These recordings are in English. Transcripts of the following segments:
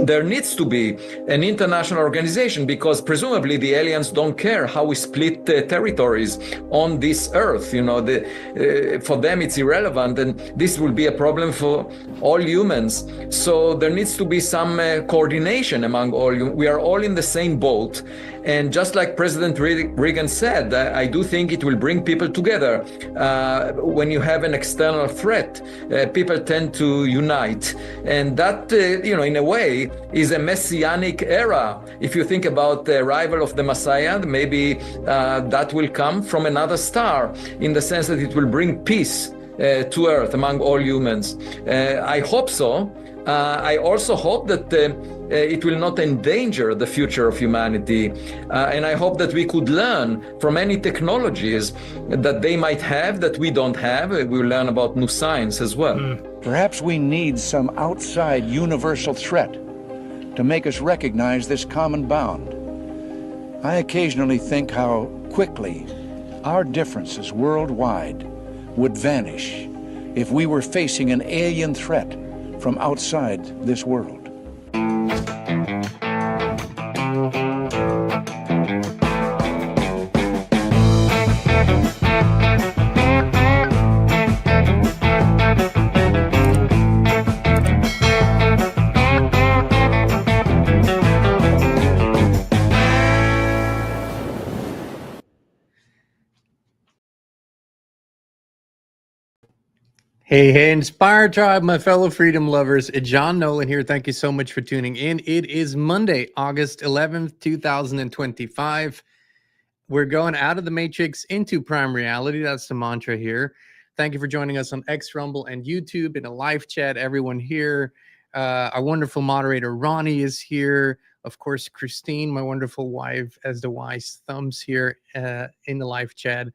There needs to be an international organization, because presumably the aliens don't care how we split territories on this earth. You know, for them it's irrelevant, and this will be a problem for all humans. So there needs to be some coordination among all. We are all in the same boat. And just like President Reagan said, I do think it will bring people together. When you have an external threat, people tend to unite. And that, in a way, is a messianic era. If you think about the arrival of the Messiah, maybe that will come from another star, in the sense that it will bring peace to earth among all humans. I hope so. I also hope that it will not endanger the future of humanity. And I hope that we could learn from any technologies that they might have that we don't have. We will learn about new science as well. Perhaps we need some outside universal threat to make us recognize this common bound. I occasionally think how quickly our differences worldwide would vanish if we were facing an alien threat from outside this world. Hey, Inspire Tribe, my fellow freedom lovers. John Nolan here. Thank you so much for tuning in. It is Monday, August 11th, 2025. We're going out of the Matrix into Prime Reality. That's the mantra here. Thank you for joining us on X, Rumble, and YouTube in a live chat. Everyone here. Our wonderful moderator, Ronnie, is here. Of course, Christine, my wonderful wife, as the wise thumbs here in the live chat.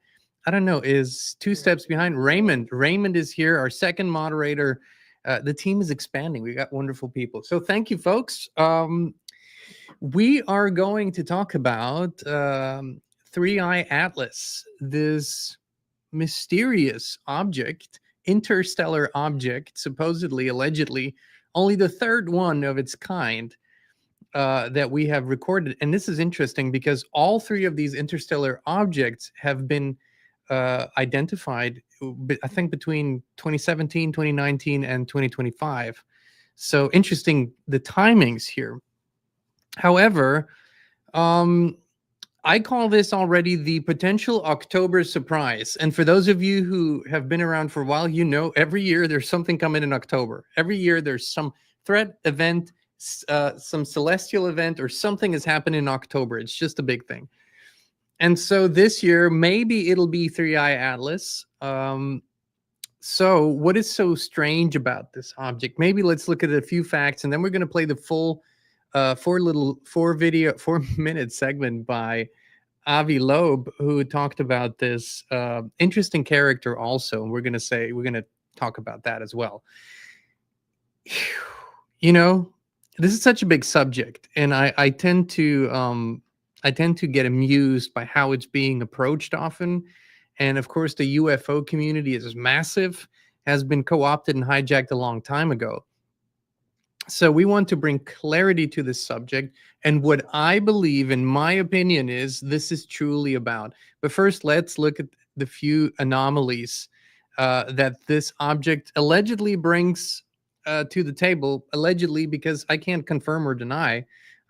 I don't know, is two steps behind. Raymond is here, our second moderator. The team is expanding. We got wonderful people. So thank you, folks. We are going to talk about 3I Atlas, this mysterious object, interstellar object, supposedly, allegedly, only the third one of its kind that we have recorded. And this is interesting because all three of these interstellar objects have been identified, I think, between 2017, 2019, and 2025. So interesting, the timings here. However, I call this already the potential October surprise. And for those of you who have been around for a while, you know every year there's something coming in October. Every year there's some threat event, some celestial event, or something has happened in October. It's just a big thing. And so this year, maybe it'll be 3I Atlas. So what is so strange about this object? Maybe let's look at a few facts, and then we're going to play the full 4-minute segment by Avi Loeb, who talked about this interesting character also. And we're going to talk about that as well. You know, this is such a big subject, and I tend to get amused by how it's being approached often. And of course, the UFO community is massive, has been co-opted and hijacked a long time ago. So we want to bring clarity to this subject. And what I believe, in my opinion, is this is truly about. But first, let's look at the few anomalies that this object allegedly brings to the table. Allegedly, because I can't confirm or deny.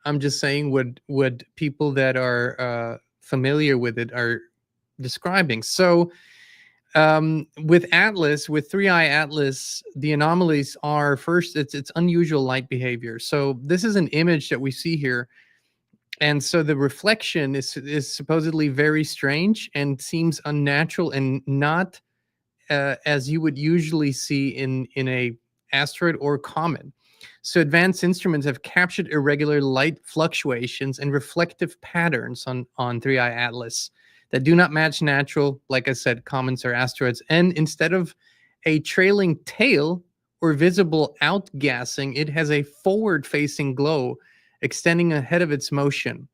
I'm just saying what people that are familiar with it are describing. So with Atlas, with 3I Atlas, the anomalies are, first, it's unusual light behavior. So this is an image that we see here. And so the reflection is supposedly very strange and seems unnatural and not as you would usually see in a asteroid or comet. So advanced instruments have captured irregular light fluctuations and reflective patterns on 3I Atlas that do not match natural, like I said, comets or asteroids. And instead of a trailing tail or visible outgassing, it has a forward-facing glow extending ahead of its motion.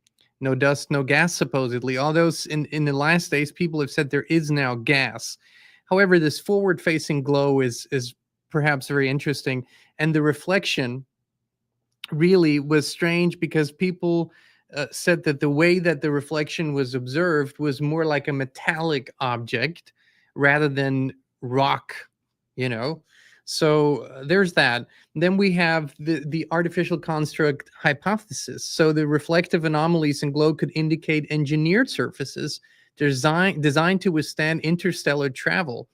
no dust, no gas, supposedly. Although in the last days, people have said there is now gas. However, this forward-facing glow is perhaps very interesting, and the reflection really was strange because people said that the way that the reflection was observed was more like a metallic object rather than rock, you know. So there's that. Then we have the artificial construct hypothesis. So the reflective anomalies in glow could indicate engineered surfaces designed to withstand interstellar travel,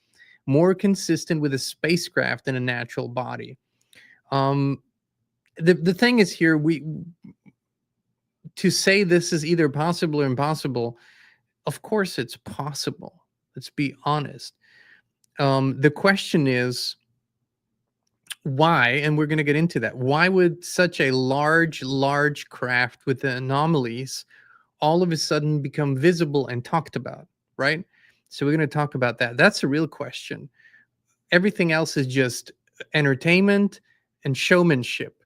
more consistent with a spacecraft than a natural body. The thing is here, to say this is either possible or impossible, of course it's possible. Let's be honest. The question is why, and we're going to get into that. Why would such a large craft with the anomalies all of a sudden become visible and talked about, right? So we're going to talk about that. That's a real question. Everything else is just entertainment and showmanship.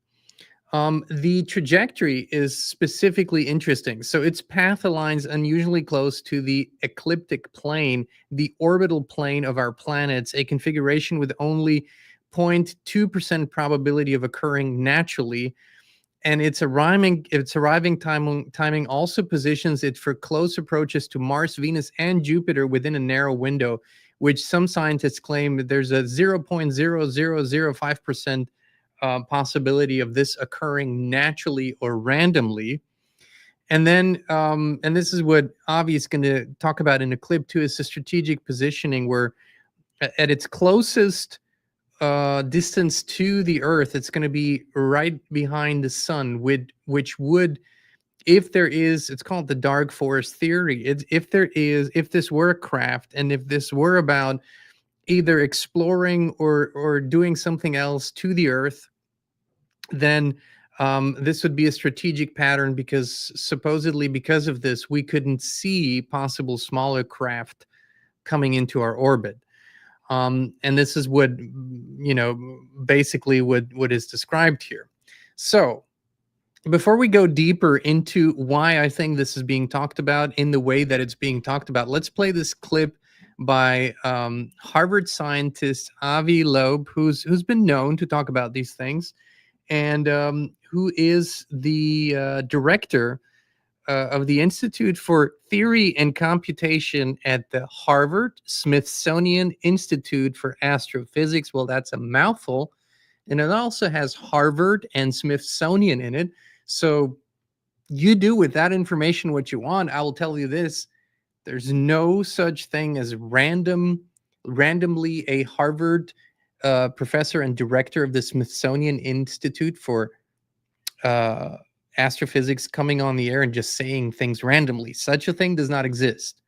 The trajectory is specifically interesting. So its path aligns unusually close to the ecliptic plane, the orbital plane of our planets, a configuration with only 0.2% probability of occurring naturally. And its arriving timing also positions it for close approaches to Mars, Venus, and Jupiter within a narrow window, which some scientists claim that there's a 0.0005% possibility of this occurring naturally or randomly. And then, and this is what Avi is going to talk about in a clip too, is the strategic positioning, where at its closest distance to the Earth, it's going to be right behind the sun, which would, if there is, it's called the dark forest theory. If this were a craft, and if this were about either exploring or doing something else to the Earth, then this would be a strategic pattern, because supposedly because of this, we couldn't see possible smaller craft coming into our orbit. And this is what, basically what is described here. So before we go deeper into why I think this is being talked about in the way that it's being talked about, let's play this clip by Harvard scientist Avi Loeb, who's been known to talk about these things, and who is the director of the Institute for Theory and Computation at the Harvard Smithsonian Institute for Astrophysics. Well, that's a mouthful. And it also has Harvard and Smithsonian in it. So you do with that information what you want. I will tell you this: there's no such thing as randomly a Harvard professor and director of the Smithsonian Institute for Astrophysics coming on the air and just saying things randomly. Such a thing does not exist.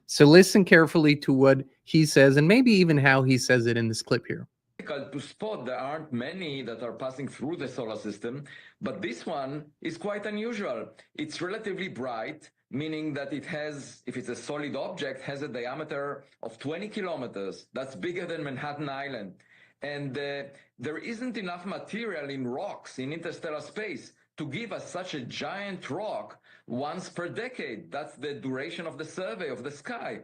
So listen carefully to what he says, and maybe even how he says it in this clip here. To spot, there aren't many that are passing through the solar system, but this one is quite unusual. It's relatively bright, meaning that it has, if it's a solid object, has a diameter of 20 kilometers. That's bigger than Manhattan Island. And there isn't enough material in rocks in interstellar space to give us such a giant rock once per decade. That's the duration of the survey of the sky.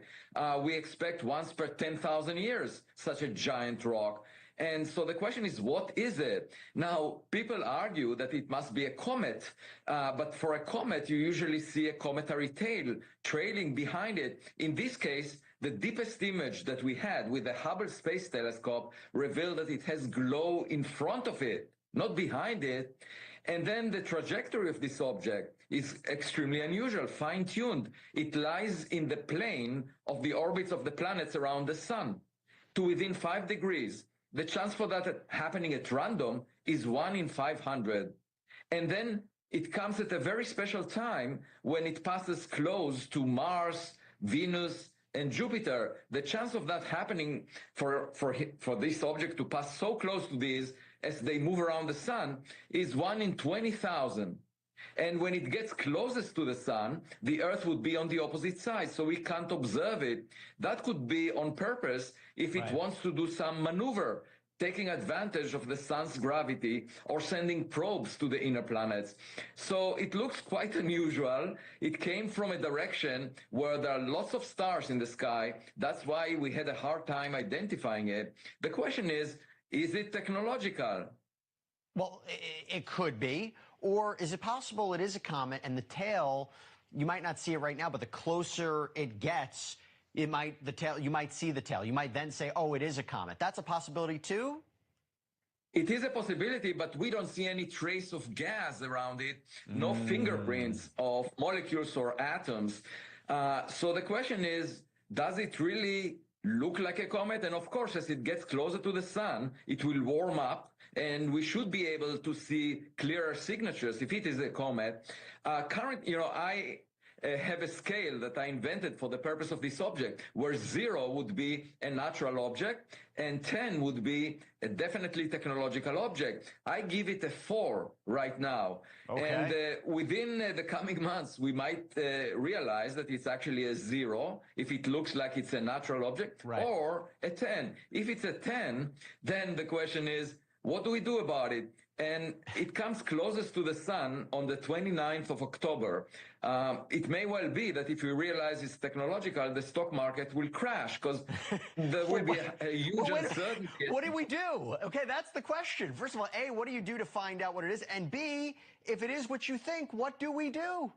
We expect once per 10,000 years such a giant rock. And so the question is, what is it? Now, people argue that it must be a comet, but for a comet, you usually see a cometary tail trailing behind it. In this case, the deepest image that we had with the Hubble Space Telescope revealed that it has glow in front of it, not behind it. And then the trajectory of this object is extremely unusual, fine-tuned. It lies in the plane of the orbits of the planets around the sun, to within 5 degrees. The chance for that happening at random is 1 in 500. And then it comes at a very special time when it passes close to Mars, Venus, and Jupiter. The chance of that happening for this object to pass so close to these as they move around the sun is 1 in 20,000. And when it gets closest to the sun, the Earth would be on the opposite side, so we can't observe it. That could be on purpose if it wants to do some maneuver taking advantage of the sun's gravity or sending probes to the inner planets. So it looks quite unusual. It came from a direction where there are lots of stars in the sky. That's why we had a hard time identifying it. The question is it technological? Well, it could be. Or is it possible it is a comet and the tail, you might not see it right now, but the closer it gets, you might see the tail. You might then say, oh, it is a comet. That's a possibility too? It is a possibility, but we don't see any trace of gas around it, no fingerprints of molecules or atoms. So the question is, does it really look like a comet? And of course, as it gets closer to the sun, it will warm up, and we should be able to see clearer signatures if it is a comet. I have a scale that I invented for the purpose of this object, where 0 would be a natural object and 10 would be a definitely technological object. I give it a 4 right now. Okay. And within the coming months, we might realize that it's actually a 0 if it looks like it's a natural object, right, or a 10. If it's a 10, then the question is, what do we do about it? And it comes closest to the sun on the 29th of October. It may well be that if we realize it's technological, the stock market will crash because there will be a huge uncertainty. What do we do? Okay, that's the question. First of all, A, what do you do to find out what it is? And B, if it is what you think, what do we do?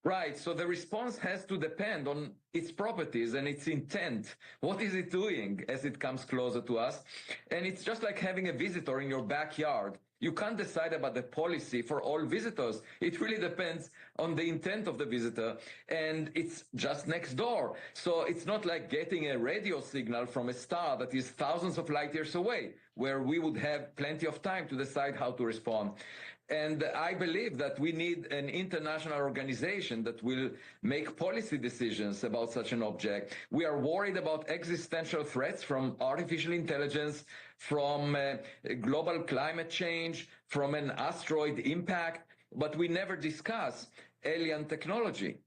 Right. So the response has to depend on its properties and its intent. What is it doing as it comes closer to us? And it's just like having a visitor in your backyard. You can't decide about the policy for all visitors. It really depends on the intent of the visitor, and it's just next door. So it's not like getting a radio signal from a star that is thousands of light years away, where we would have plenty of time to decide how to respond. And I believe that we need an international organization that will make policy decisions about such an object. We are worried about existential threats from artificial intelligence, from global climate change, from an asteroid impact, but we never discuss alien technology.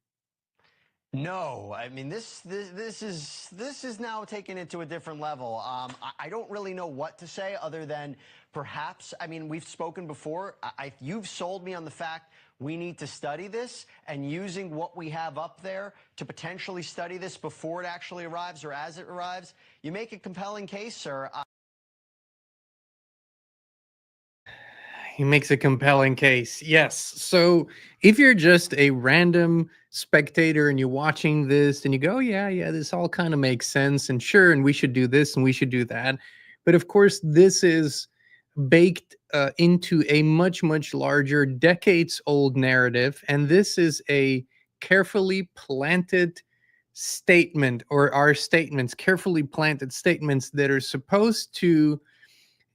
No, I mean this is now taken it to a different level. I don't really know what to say other than perhaps. I mean, we've spoken before. You've sold me on the fact we need to study this, and using what we have up there to potentially study this before it actually arrives or as it arrives. You make a compelling case, sir. He makes a compelling case. Yes. So if you're just a random spectator and you're watching this and you go, yeah, this all kind of makes sense. And sure, and we should do this and we should do that. But of course, this is baked into a much, much larger, decades-old narrative. And this is a carefully planted statement, or our statements, carefully planted statements that are supposed to,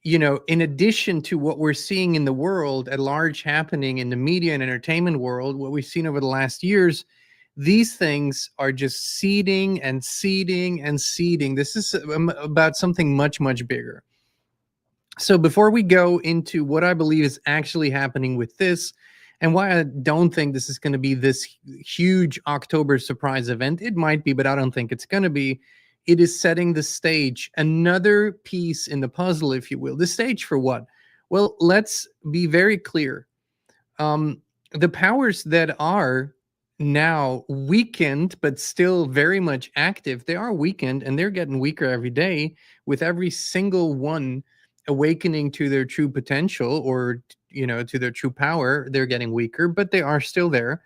in addition to what we're seeing in the world at large happening in the media and entertainment world, what we've seen over the last years, these things are just seeding and seeding and seeding. This is about something much, much bigger. So before we go into what I believe is actually happening with this and why I don't think this is going to be this huge October surprise event, it might be, but I don't think it's going to be. It is setting the stage, another piece in the puzzle, if you will. The stage for what? Well, let's be very clear. The powers that are now weakened, but still very much active, they are weakened and they're getting weaker every day, with every single one awakening to their true potential, or, to their true power. They're getting weaker, but they are still there.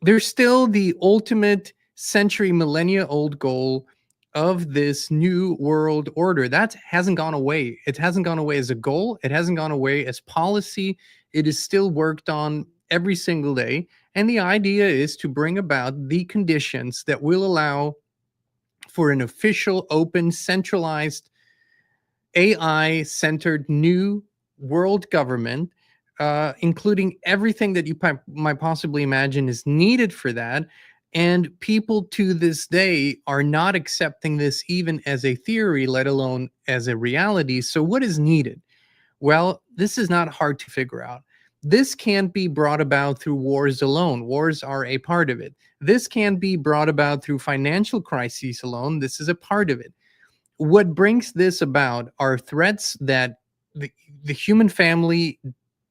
They're still the ultimate century, millennia-old goal of this new world order. That hasn't gone away. It hasn't gone away as a goal. It hasn't gone away as policy. It is still worked on every single day. And the idea is to bring about the conditions that will allow for an official, open, centralized, AI-centered new world government, including everything that you might possibly imagine is needed for that. And people to this day are not accepting this even as a theory, let alone as a reality. So what is needed? Well, this is not hard to figure out. This can't be brought about through wars alone. Wars are a part of it. This can't be brought about through financial crises alone. This is a part of it. what brings this about are threats that the human family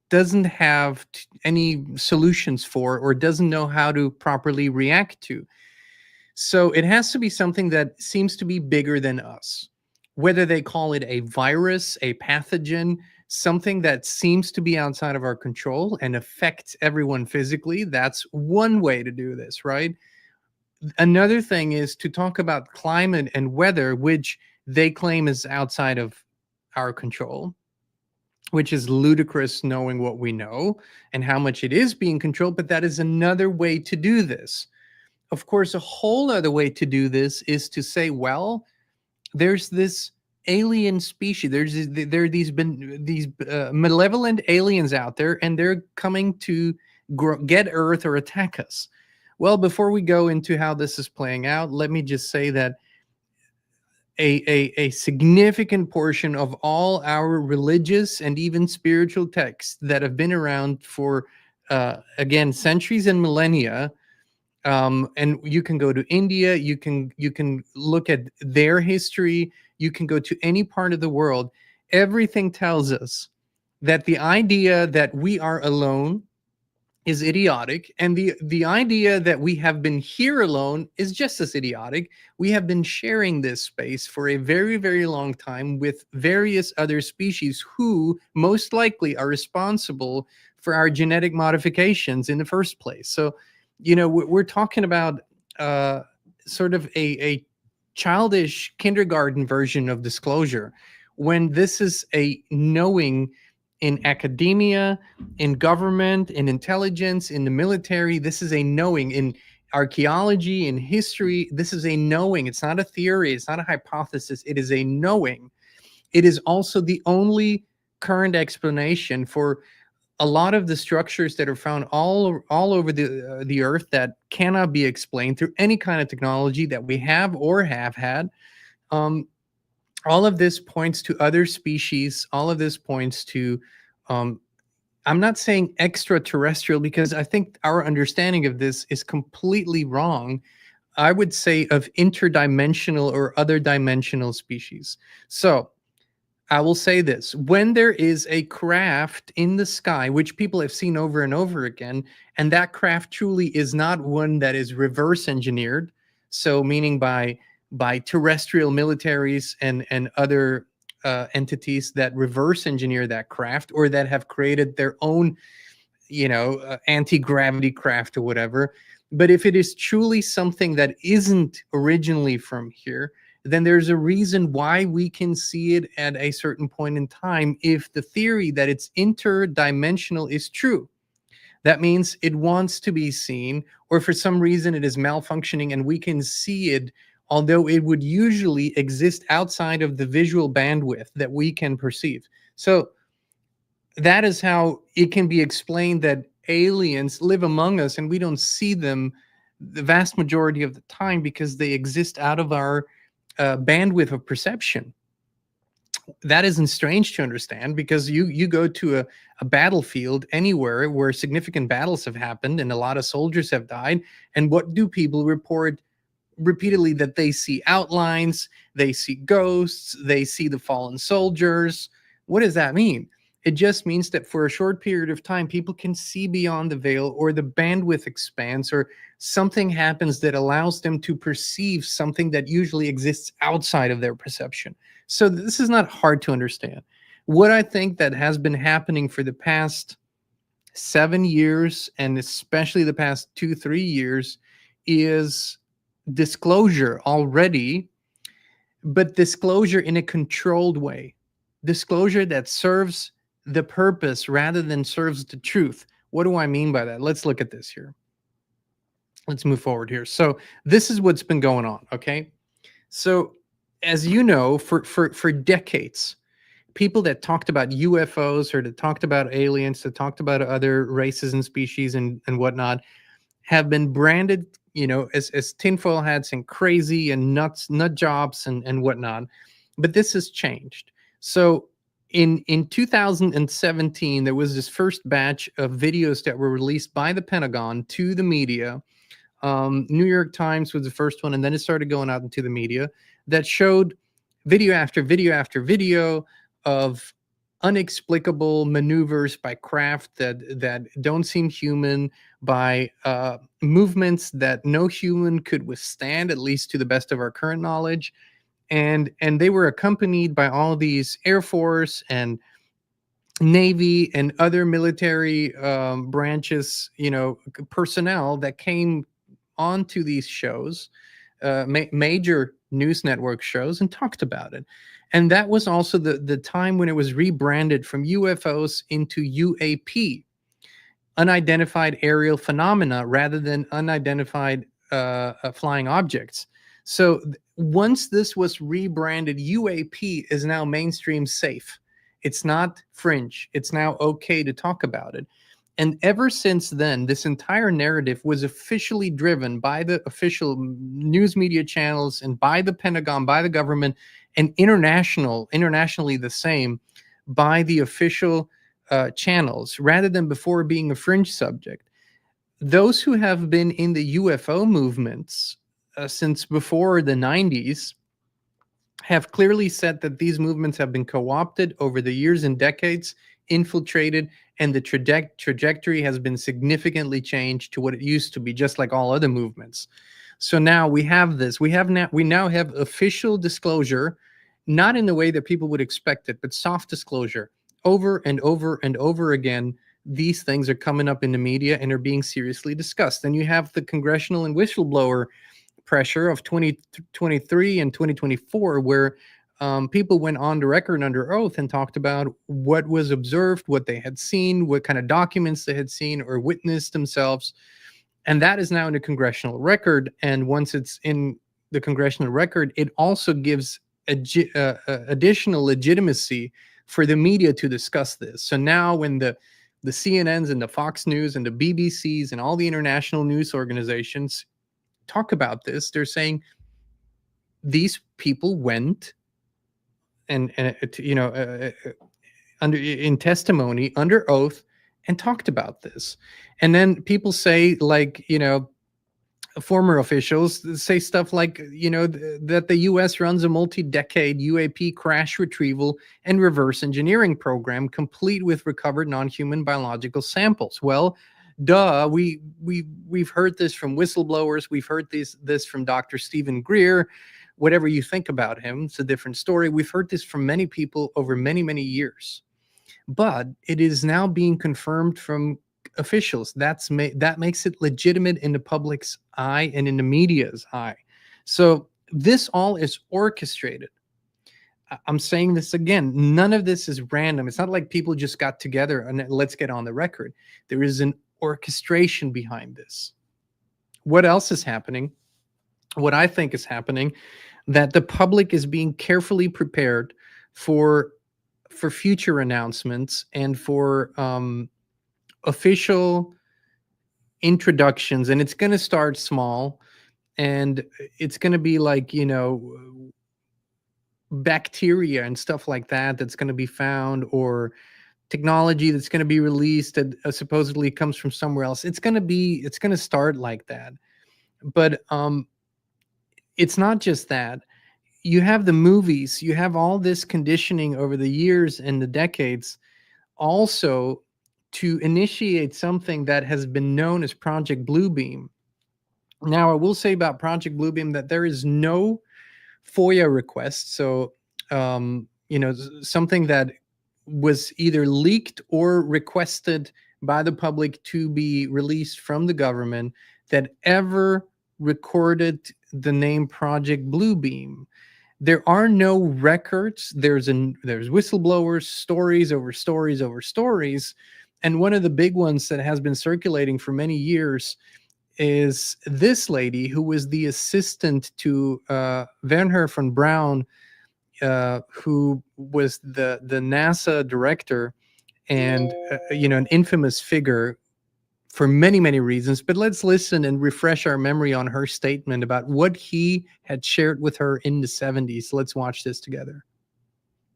doesn't have any solutions for, or doesn't know how to properly react to. So it has to be something that seems to be bigger than us. Whether they call it a virus, a pathogen, something that seems to be outside of our control and affects everyone physically, that's one way to do this, right? Another thing is to talk about climate and weather, which they claim is outside of our control, which is ludicrous knowing what we know and how much it is being controlled. But that is another way to do this. Of course, a whole other way to do this is to say, well, there's this alien species. There are these malevolent aliens out there, and they're coming to get Earth or attack us. Well, before we go into how this is playing out, let me just say that a significant portion of all our religious and even spiritual texts that have been around for, again, centuries and millennia, and you can go to India, you can look at their history, you can go to any part of the world. Everything tells us that the idea that we are alone is idiotic, and the idea that we have been here alone is just as idiotic. We have been sharing this space for a very, very long time with various other species who most likely are responsible for our genetic modifications in the first place. So, you know, we're talking about sort of a childish kindergarten version of disclosure, when this is a knowing in academia, in government, in intelligence, in the military. This is a knowing in archaeology, in history. This is a knowing. It's not a theory. It's not a hypothesis. It is a knowing. It is also the only current explanation for a lot of the structures that are found all over the earth that cannot be explained through any kind of technology that we have or have had. All of this points to other species. All of this points to, I'm not saying extraterrestrial, because I think our understanding of this is completely wrong. I would say of interdimensional or other dimensional species. So I will say this: when there is a craft in the sky, which people have seen over and over again, and that craft truly is not one that is reverse engineered, so meaning by terrestrial militaries and other entities that reverse engineer that craft, or that have created their own, you know, anti-gravity craft or whatever. But if it is truly something that isn't originally from here, then there's a reason why we can see it at a certain point in time. If the theory that it's interdimensional is true, that means it wants to be seen, or for some reason it is malfunctioning and we can see it, although it would usually exist outside of the visual bandwidth that we can perceive. So that is how it can be explained that aliens live among us and we don't see them the vast majority of the time, because they exist out of our bandwidth of perception. That isn't strange to understand, because you go to a battlefield anywhere where significant battles have happened and a lot of soldiers have died, and what do people report repeatedly? That they see outlines, they see ghosts, they see the fallen soldiers. What does that mean? It just means that for a short period of time, people can see beyond the veil, or the bandwidth expands, or something happens that allows them to perceive something that usually exists outside of their perception. So this is not hard to understand. What I think that has been happening for the past 7 years, and especially the past 2-3 years, is disclosure already, but disclosure in a controlled way. Disclosure that serves the purpose rather than serves the truth. What do I mean by that? Let's look at this here. Let's move forward here. So this is what's been going on, okay? So as you know, for decades, people that talked about UFOs, or that talked about aliens, that talked about other races and species and whatnot, have been branded, you know, as tinfoil hats and crazy and nut jobs and whatnot. But this has changed. So in 2017, there was this first batch of videos that were released by the Pentagon to the media. New York Times was the first one, and then it started going out into the media, that showed video after video after video of unexplicable maneuvers by craft that don't seem human, by movements that no human could withstand, at least to the best of our current knowledge. And they were accompanied by all these Air Force and Navy and other military branches, personnel that came onto these shows, major news network shows, and talked about it. And that was also the time when it was rebranded from UFOs into UAP, unidentified aerial phenomena, rather than unidentified flying objects. So once this was rebranded, UAP is now mainstream safe. It's not fringe. It's now okay to talk about it. And ever since then, this entire narrative was officially driven by the official news media channels and by the Pentagon, by the government, and internationally the same, by the official channels, rather than before being a fringe subject. Those who have been in the UFO movements since before the 90s have clearly said that these movements have been co-opted over the years and decades, infiltrated, and the trajectory has been significantly changed to what it used to be, just like all other movements. So now we have this. We now have official disclosure, not in the way that people would expect it, but soft disclosure. Over and over and over again, these things are coming up in the media and are being seriously discussed. And you have the congressional and whistleblower pressure of 2023 and 2024, where people went on the record under oath and talked about what was observed, what they had seen, what kind of documents they had seen or witnessed themselves. And that is now in the congressional record. And once it's in the congressional record, it also gives additional legitimacy for the media to discuss this. So now when the CNNs and the Fox News and the BBCs and all the international news organizations talk about this, they're saying these people went and under in testimony under oath and talked about this. And then people say, like, former officials say stuff like, that the US runs a multi-decade UAP crash retrieval and reverse engineering program complete with recovered non-human biological samples. Well, duh, we've heard this from whistleblowers. We've heard this from Dr. Stephen Greer. Whatever you think about him, it's a different story. We've heard this from many people over many, many years. But it is now being confirmed from officials. That makes it legitimate in the public's eye and in the media's eye. So this all is orchestrated. I'm saying this again. None of this is random. It's not like people just got together and let's get on the record. There is an orchestration behind this. What else is happening? What I think is happening, that the public is being carefully prepared for future announcements and for official introductions. And it's going to start small, and it's going to be like, bacteria and stuff like that that's going to be found, or technology that's going to be released that supposedly comes from somewhere else. It's going to start like that. But it's not just that. You have the movies, you have all this conditioning over the years and the decades also to initiate something that has been known as Project Bluebeam. Now, I will say about Project Bluebeam that there is no FOIA request. So, something that was either leaked or requested by the public to be released from the government that ever recorded the name Project Bluebeam. There are no records. There's whistleblowers, stories over stories over stories. And one of the big ones that has been circulating for many years is this lady who was the assistant to Wernher von Braun, who was the NASA director and, an infamous figure for many, many reasons. But let's listen and refresh our memory on her statement about what he had shared with her in the 70s. Let's watch this together.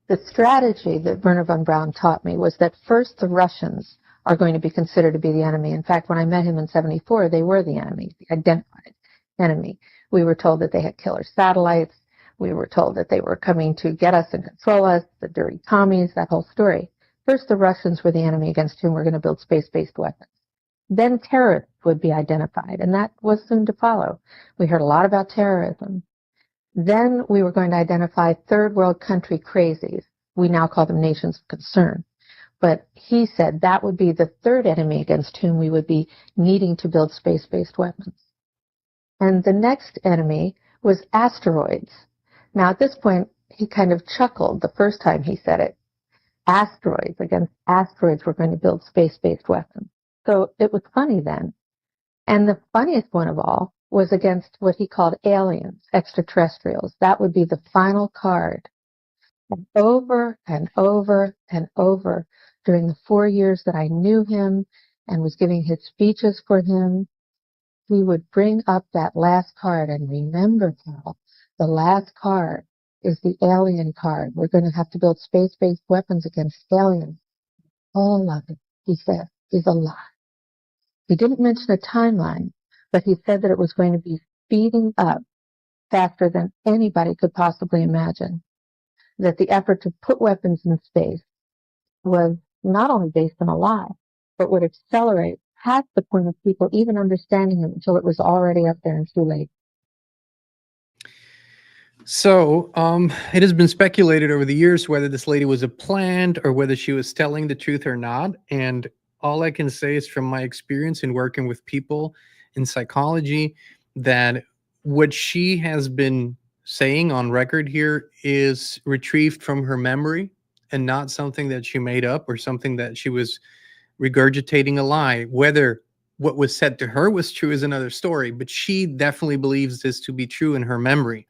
The strategy that Wernher von Braun taught me was that first the Russians are going to be considered to be the enemy. In fact, when I met him in 74, they were the enemy, the identified enemy. We were told that they had killer satellites. We were told that they were coming to get us and control us, the dirty commies, that whole story. First, the Russians were the enemy against whom we're going to build space-based weapons. Then terrorists would be identified, and that was soon to follow. We heard a lot about terrorism. Then we were going to identify third world country crazies. We now call them nations of concern. But he said that would be the third enemy against whom we would be needing to build space-based weapons. And the next enemy was asteroids. Now, at this point, he kind of chuckled the first time he said it. Asteroids. Against asteroids, we're going to build space-based weapons. So it was funny then. And the funniest one of all was against what he called aliens, extraterrestrials. That would be the final card. And over and over and over during the 4 years that I knew him and was giving his speeches for him, he would bring up that last card. And remember, Carol, the last card is the alien card. We're going to have to build space-based weapons against aliens. All of it, he said, is a lie. He didn't mention a timeline, but he said that it was going to be speeding up faster than anybody could possibly imagine. That the effort to put weapons in space was not only based on a lie, but would accelerate past the point of people even understanding it until it was already up there and too late. So it has been speculated over the years whether this lady was a plant or whether she was telling the truth or not. And all I can say is from my experience in working with people in psychology that what she has been saying on record here is retrieved from her memory and not something that she made up or something that she was regurgitating a lie. Whether what was said to her was true is another story, but she definitely believes this to be true in her memory.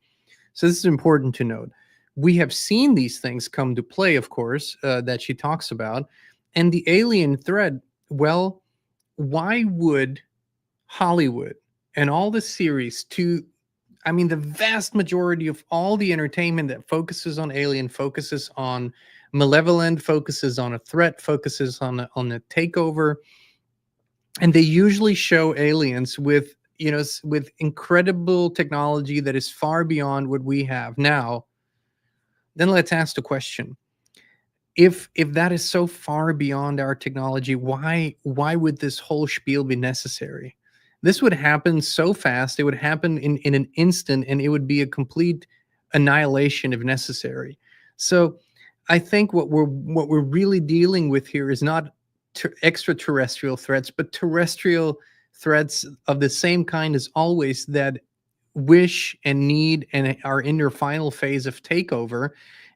So this is important to note. We have seen these things come to play, of course, that she talks about. And the alien threat, well, why would Hollywood and all the series the vast majority of all the entertainment that focuses on alien, focuses on malevolent, focuses on a threat, focuses on a takeover. And they usually show aliens with incredible technology that is far beyond what we have now. Then let's ask the question. If that is so far beyond our technology, why would this whole spiel be necessary? This would happen so fast. It would happen in an instant, and it would be a complete annihilation if necessary. So I think what we're really dealing with here is not extraterrestrial threats, but terrestrial threats of the same kind as always that wish and need and are in their final phase of takeover.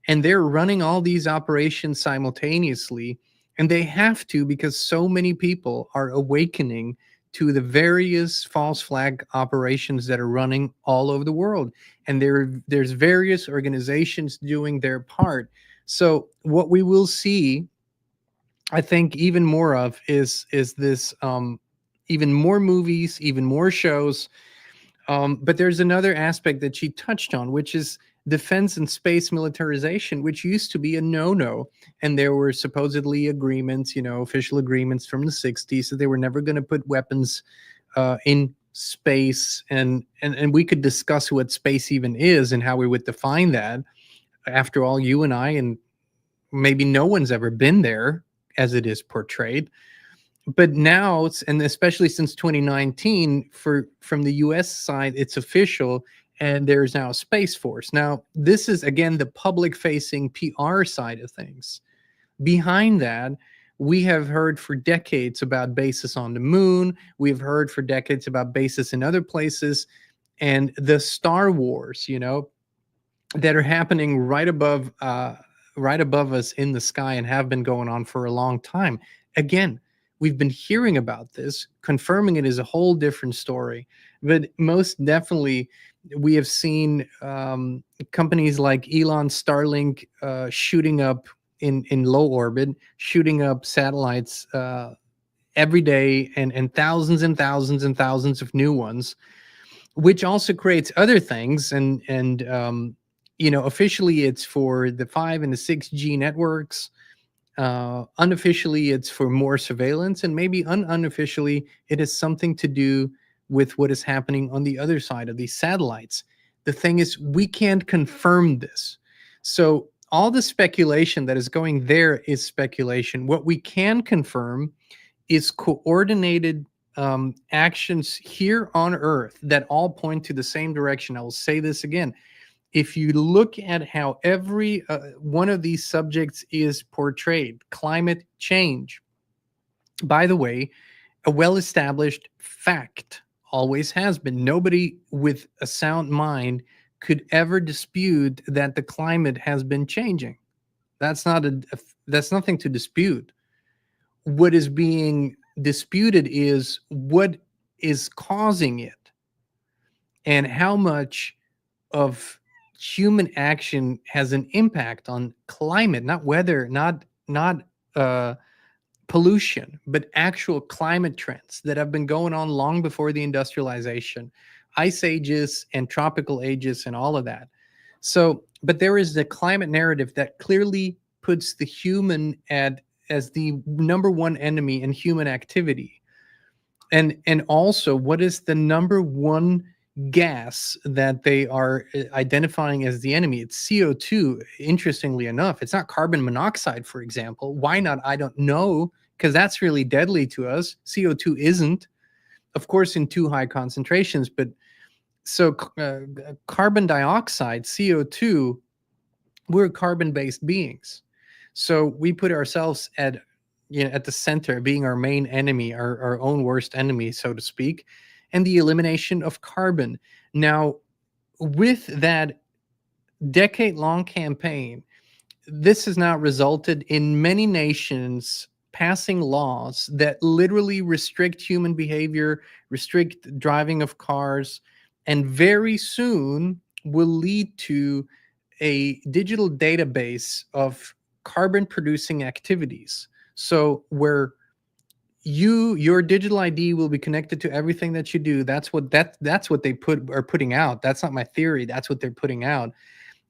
And they're running all these operations simultaneously. And they have to, because so many people are awakening to the various false flag operations that are running all over the world. And there's various organizations doing their part. So what we will see, I think, even more of is this even more movies, even more shows. But there's another aspect that she touched on, which is defense and space militarization, which used to be a no-no. And there were supposedly agreements, official agreements from the 60s that they were never going to put weapons in space. And we could discuss what space even is and how we would define that. After all, you and I, and maybe no one's ever been there as it is portrayed. But now, and especially since 2019, from the US side, it's official, and there's now a Space Force. Now, this is, again, the public-facing PR side of things. Behind that, we have heard for decades about bases on the moon. We've heard for decades about bases in other places. And the Star Wars, that are happening right above us in the sky and have been going on for a long time. Again, we've been hearing about this. Confirming it is a whole different story. But most definitely, we have seen companies like Elon Starlink shooting up in low orbit, shooting up satellites every day, and thousands and thousands and thousands of new ones, which also creates other things. And officially it's for the 5 and the 6G networks. Unofficially, it's for more surveillance, and maybe unofficially, it has something to do with what is happening on the other side of these satellites. The thing is, we can't confirm this. So all the speculation that is going there is speculation. What we can confirm is coordinated actions here on Earth that all point to the same direction. I will say this again. If you look at how every one of these subjects is portrayed, climate change, by the way, a well-established fact, always has been. Nobody with a sound mind could ever dispute that the climate has been changing. That's that's nothing to dispute. What is being disputed is what is causing it and how much of human action has an impact on climate, not weather, not pollution, but actual climate trends that have been going on long before the industrialization, ice ages and tropical ages and all of that. So, but there is the climate narrative that clearly puts the human as the number one enemy in human activity. And also, what is the number one gas that they are identifying as the enemy? It's CO2, interestingly enough. It's not carbon monoxide, for example. Why not? I don't know, because that's really deadly to us. CO2 isn't, of course, in too high concentrations, but so carbon dioxide, CO2, we're carbon-based beings. So we put ourselves at the center, being our main enemy, our own worst enemy, so to speak, and the elimination of carbon. Now, with that decade-long campaign, this has now resulted in many nations passing laws that literally restrict human behavior, restrict driving of cars, and very soon will lead to a digital database of carbon-producing activities. So where your digital ID will be connected to everything that you do. That's what they are putting out. That's not my theory. That's what they're putting out.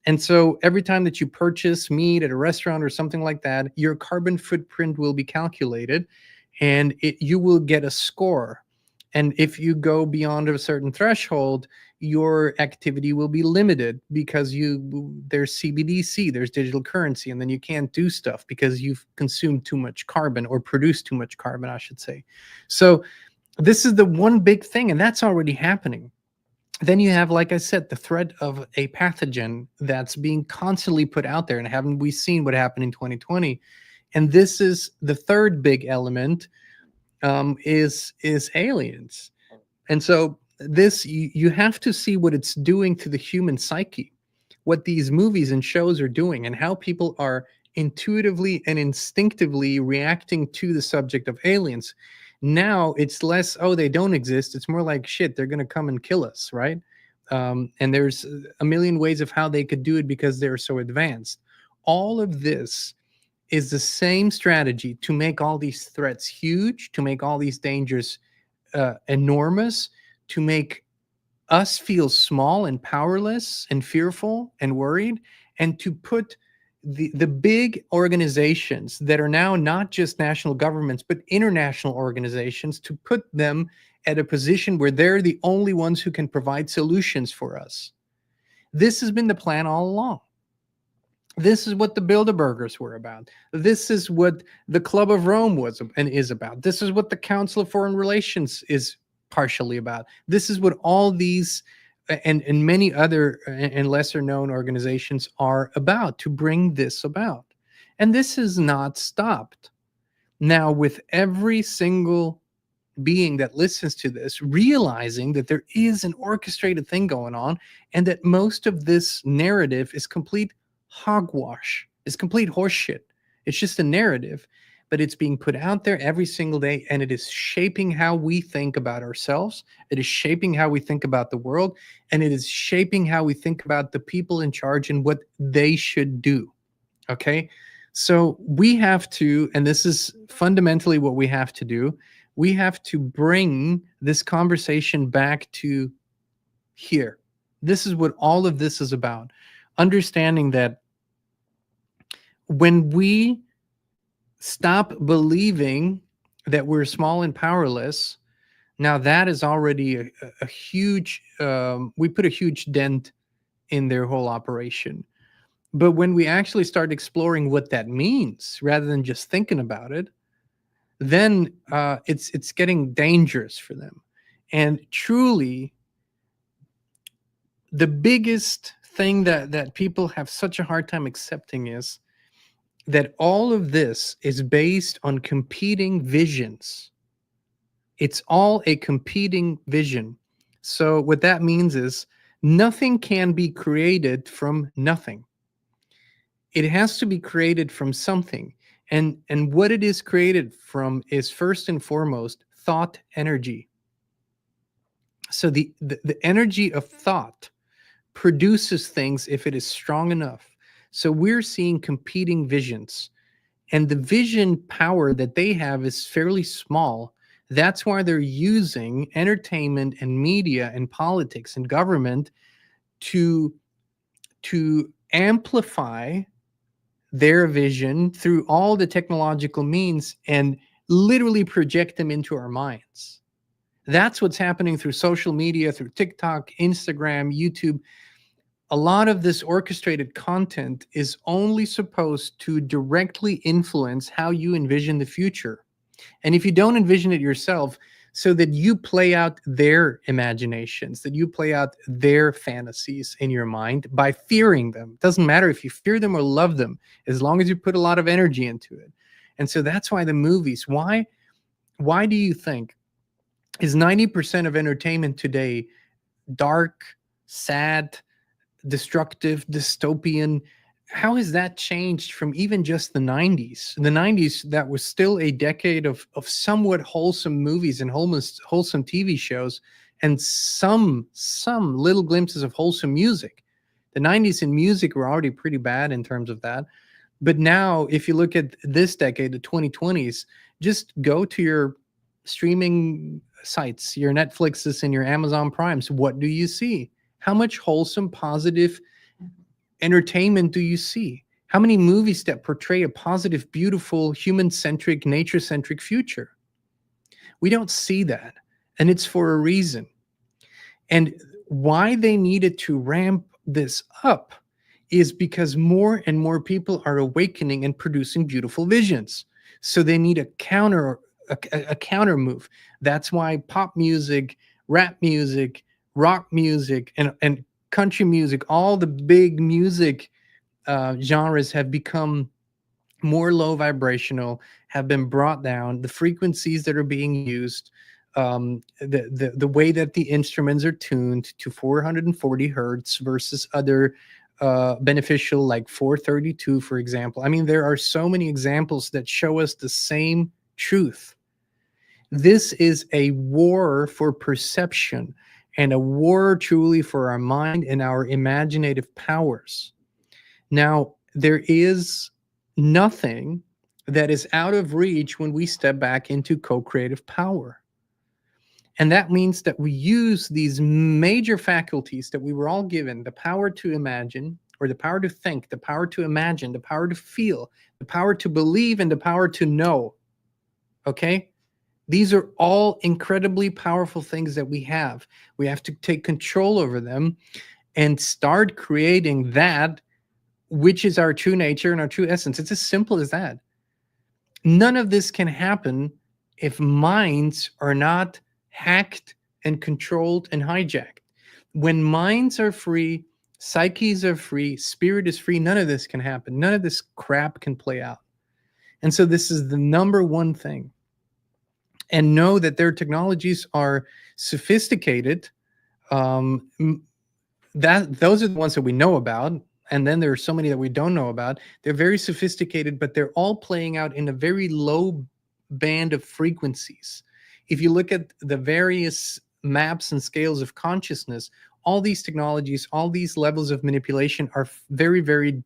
And so every time that you purchase meat at a restaurant or something like that, your carbon footprint will be calculated, and you will get a score. And if you go beyond a certain threshold, your activity will be limited because there's CBDC, there's digital currency, and then you can't do stuff because you've consumed too much carbon, or produced too much carbon, I should say. So this is the one big thing, and that's already happening. Then you have, like I said, the threat of a pathogen that's being constantly put out there. And haven't we seen what happened in 2020? And this is the third big element, is aliens. And so this, you have to see what it's doing to the human psyche, what these movies and shows are doing, and how people are intuitively and instinctively reacting to the subject of aliens. Now it's less, oh, they don't exist. It's more like, shit, they're going to come and kill us, right? And there's a million ways of how they could do it because they're so advanced. All of this is the same strategy to make all these threats huge, to make all these dangers enormous, to make us feel small and powerless and fearful and worried, and to put the big organizations that are now not just national governments, but international organizations, to put them at a position where they're the only ones who can provide solutions for us. This has been the plan all along. This is what the Bilderbergers were about. This is what the Club of Rome was and is about. This is what the Council of Foreign Relations is partially about. This is what all these and many other and lesser known organizations are about, to bring this about. And this has not stopped. Now, with every single being that listens to this, realizing that there is an orchestrated thing going on, and that most of this narrative is complete hogwash, is complete horseshit. It's just a narrative, but it's being put out there every single day, and it is shaping how we think about ourselves. It is shaping how we think about the world, and it is shaping how we think about the people in charge and what they should do. Okay? So we have to, and this is fundamentally what we have to do, we have to bring this conversation back to here. This is what all of this is about. Understanding that when we stop believing that we're small and powerless, now that is already a huge, we put a huge dent in their whole operation. But when we actually start exploring what that means, rather than just thinking about it, then it's getting dangerous for them. And truly, the biggest thing that people have such a hard time accepting is that all of this is based on competing visions. It's all a competing vision. So what that means is nothing can be created from nothing. It has to be created from something. And what it is created from is first and foremost thought energy. So the energy of thought produces things if it is strong enough. So we're seeing competing visions, and the vision power that they have is fairly small. That's why they're using entertainment and media and politics and government to amplify their vision through all the technological means and literally project them into our minds. That's what's happening through social media, through TikTok, Instagram, YouTube. A lot of this orchestrated content is only supposed to directly influence how you envision the future. And if you don't envision it yourself, so that you play out their imaginations, that you play out their fantasies in your mind by fearing them. It doesn't matter if you fear them or love them, as long as you put a lot of energy into it. And so that's why the movies, why do you think is 90% of entertainment today dark, sad, destructive, dystopian? How has that changed from even just the 90s? In the 90s, that was still a decade of somewhat wholesome movies and wholesome TV shows, and some little glimpses of wholesome music. The 90s in music were already pretty bad in terms of that. But now, if you look at this decade, the 2020s, just go to your streaming sites, your Netflixes and your Amazon Primes. What do you see? How much wholesome, positive entertainment do you see? How many movies that portray a positive, beautiful, human-centric, nature-centric future? We don't see that, and it's for a reason. And why they needed to ramp this up is because more and more people are awakening and producing beautiful visions. So they need a counter move. That's why pop music, rap music, rock music, and country music, all the big music genres have become more low vibrational, have been brought down. The frequencies that are being used, the way that the instruments are tuned to 440 hertz versus other beneficial like 432, for example. I mean, there are so many examples that show us the same truth. This is a war for perception, and a war truly for our mind and our imaginative powers. Now, there is nothing that is out of reach when we step back into co-creative power. And that means that we use these major faculties that we were all given, the power to imagine, or the power to think, the power to imagine, the power to feel, the power to believe, and the power to know. Okay? These are all incredibly powerful things that we have. We have to take control over them and start creating that which is our true nature and our true essence. It's as simple as that. None of this can happen if minds are not hacked and controlled and hijacked. When minds are free, psyches are free, spirit is free, none of this can happen. None of this crap can play out. And so this is the number one thing. And know that their technologies are sophisticated. Those are the ones that we know about. And then there are so many that we don't know about. They're very sophisticated, but they're all playing out in a very low band of frequencies. If you look at the various maps and scales of consciousness, all these technologies, all these levels of manipulation are very, very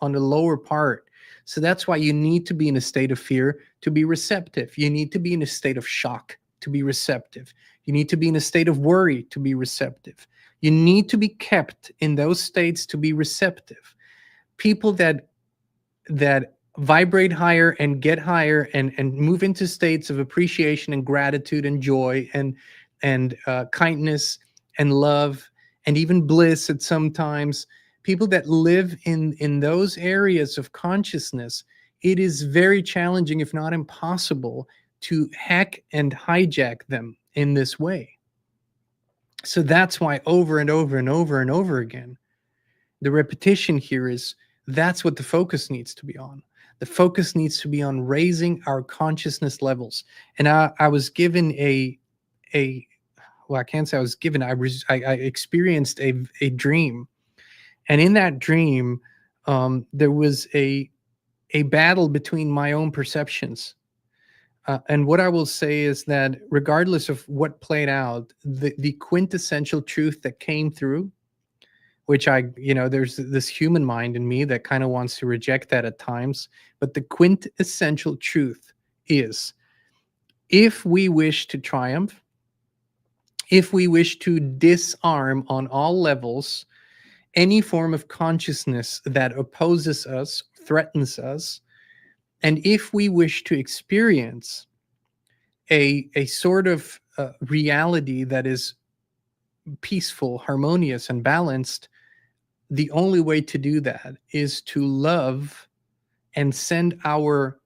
on the lower part. So that's why you need to be in a state of fear to be receptive. You need to be in a state of shock to be receptive. You need to be in a state of worry to be receptive. You need to be kept in those states to be receptive. People that vibrate higher and get higher and move into states of appreciation and gratitude and joy and kindness and love and even bliss at sometimes, people that live in those areas of consciousness, it is very challenging, if not impossible, to hack and hijack them in this way. So that's why over and over and over and over again, the repetition here is that's what the focus needs to be on. The focus needs to be on raising our consciousness levels. And I was given well, I can't say I was given, I experienced a dream. And in that dream, there was a battle between my own perceptions. And what I will say is that regardless of what played out, the quintessential truth that came through, which there's this human mind in me that kind of wants to reject that at times, but the quintessential truth is, if we wish to triumph, if we wish to disarm on all levels any form of consciousness that opposes us, threatens us, and if we wish to experience a sort of reality that is peaceful, harmonious, and balanced, the only way to do that is to love and send our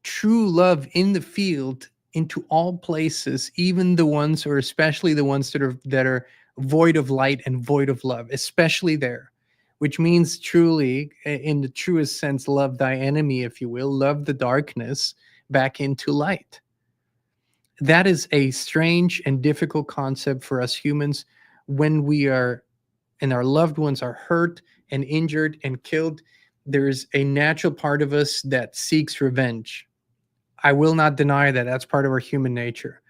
true love in the field into all places, even the ones, or especially the ones that are void of light and void of love, especially there, which means truly, in the truest sense, love thy enemy, if you will, love the darkness back into light. That is a strange and difficult concept for us humans when we are, and our loved ones are hurt and injured and killed. There's a natural part of us that seeks revenge. I will not deny that. That's part of our human nature.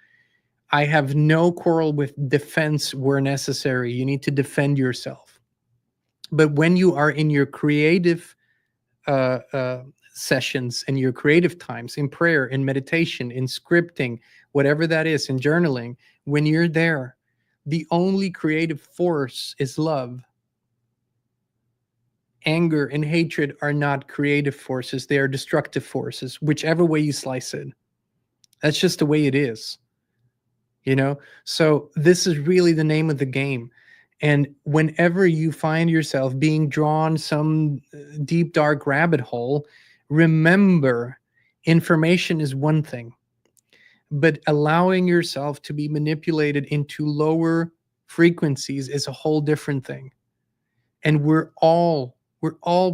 I have no quarrel with defense where necessary. You need to defend yourself. But when you are in your creative sessions and your creative times, in prayer, in meditation, in scripting, whatever that is, in journaling, when you're there, the only creative force is love. Anger and hatred are not creative forces. They are destructive forces, whichever way you slice it. That's just the way it is. So this is really the name of the game. And whenever you find yourself being drawn some deep, dark rabbit hole, remember, information is one thing, but allowing yourself to be manipulated into lower frequencies is a whole different thing. And we're all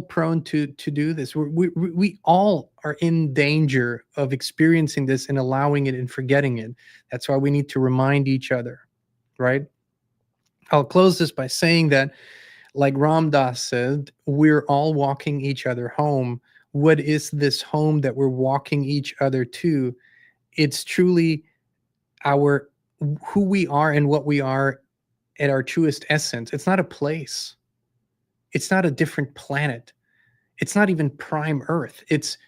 prone to do this. We all are in danger of experiencing this and allowing it and forgetting it. That's why we need to remind each other, right? I'll close this by saying that, like Ram Dass said, we're all walking each other home. What is this home that we're walking each other to? It's truly who we are and what we are at our truest essence. It's not a place. It's not a different planet. It's not even prime Earth. It's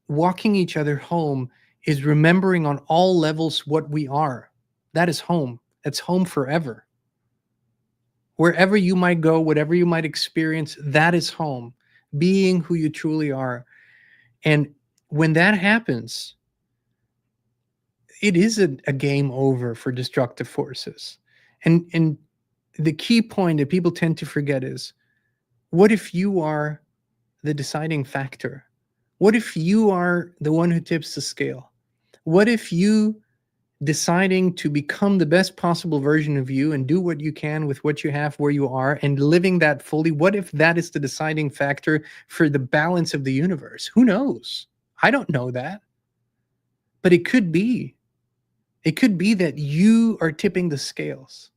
walking each other home is remembering on all levels what we are. That is home. That's home forever. Wherever you might go, whatever you might experience, that is home. Being who you truly are. And when that happens, it is a game over for destructive forces. And the key point that people tend to forget is, what if you are the deciding factor? What if you are the one who tips the scale? What if you deciding to become the best possible version of you and do what you can with what you have where you are and living that fully? What if that is the deciding factor for the balance of the universe? Who knows? I don't know that. But it could be. It could be that you are tipping the scales.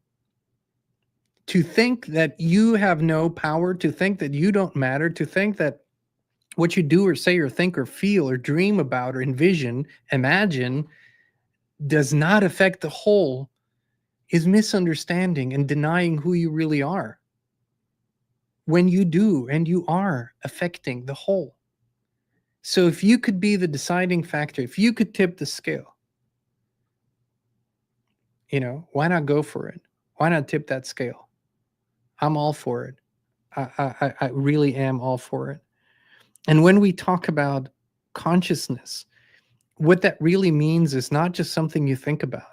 To think that you have no power, to think that you don't matter, to think that what you do or say or think or feel or dream about or envision, imagine, does not affect the whole is misunderstanding and denying who you really are. When you do and you are affecting the whole. So if you could be the deciding factor, if you could tip the scale, why not go for it? Why not tip that scale? I'm all for it. I really am all for it. And when we talk about consciousness, what that really means is not just something you think about,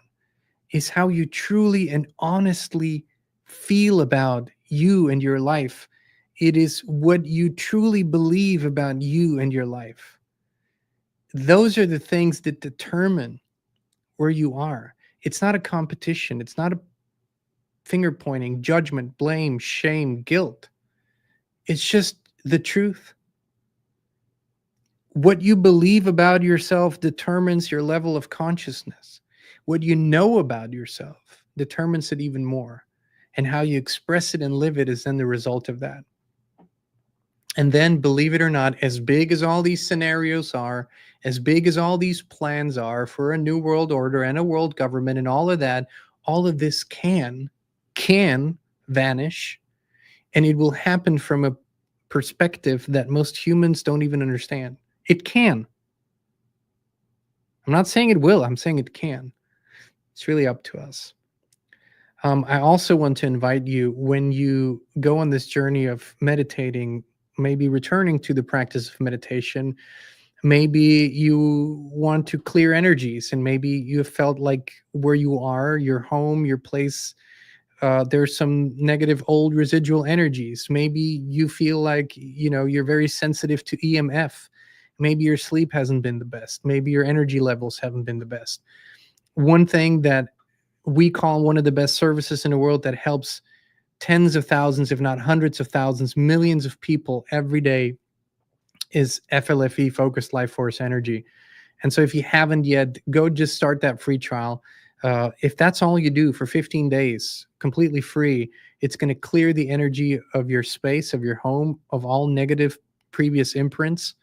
is how you truly and honestly feel about you and your life. It is what you truly believe about you and your life. Those are the things that determine where you are. It's not a competition. It's not a finger pointing, judgment, blame, shame, guilt. It's just the truth. What you believe about yourself determines your level of consciousness. What you know about yourself determines it even more. And how you express it and live it is then the result of that. And then, believe it or not, as big as all these scenarios are, as big as all these plans are for a new world order and a world government and all of that, all of this can vanish, and it will happen from a perspective that most humans don't even understand. It can. I'm not saying it will, I'm saying it can. It's really up to us. I also want to invite you, when you go on this journey of meditating, maybe returning to the practice of meditation, maybe you want to clear energies, and maybe you have felt like where you are, your home, your place, there's some negative old residual energies. Maybe you feel like, you're very sensitive to EMF. Maybe your sleep hasn't been the best. Maybe your energy levels haven't been the best. One thing that we call one of the best services in the world that helps tens of thousands, if not hundreds of thousands, millions of people every day is FLFE, Focused Life Force Energy. And so if you haven't yet, go just start that free trial. If that's all you do for 15 days, completely free, it's going to clear the energy of your space, of your home, of all negative previous imprints,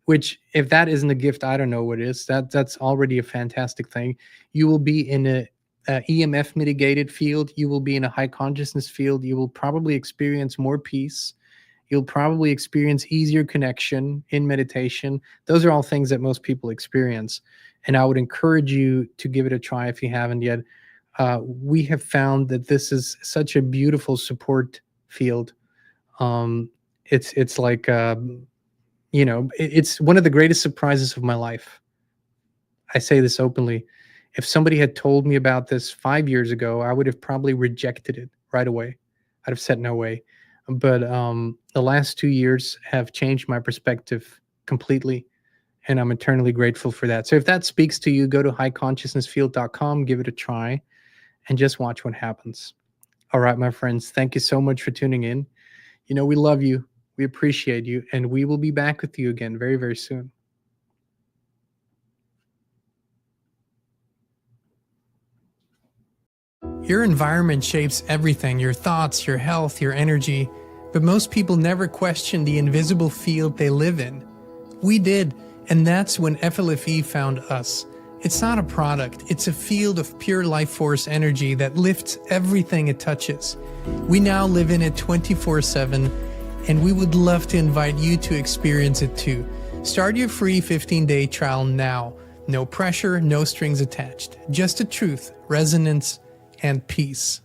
which, if that isn't a gift, I don't know what is. That's already a fantastic thing. You will be in a EMF mitigated field. You will be in a high consciousness field. You will probably experience more peace. You'll probably experience easier connection in meditation. Those are all things that most people experience. And I would encourage you to give it a try if you haven't yet. We have found that this is such a beautiful support field. It's like, it's one of the greatest surprises of my life. I say this openly. If somebody had told me about this 5 years ago, I would have probably rejected it right away. I'd have said no way. But the last 2 years have changed my perspective completely, and I'm eternally grateful for that. So if that speaks to you, go to highconsciousnessfield.com, give it a try, and just watch what happens. All right, my friends, thank you so much for tuning in. We love you, we appreciate you, and we will be back with you again very, very soon. Your environment shapes everything, your thoughts, your health, your energy, but most people never question the invisible field they live in. We did, and that's when FLFE found us. It's not a product, it's a field of pure life force energy that lifts everything it touches. We now live in it 24/7, and we would love to invite you to experience it too. Start your free 15-day trial now. No pressure, no strings attached. Just the truth, resonance, and peace.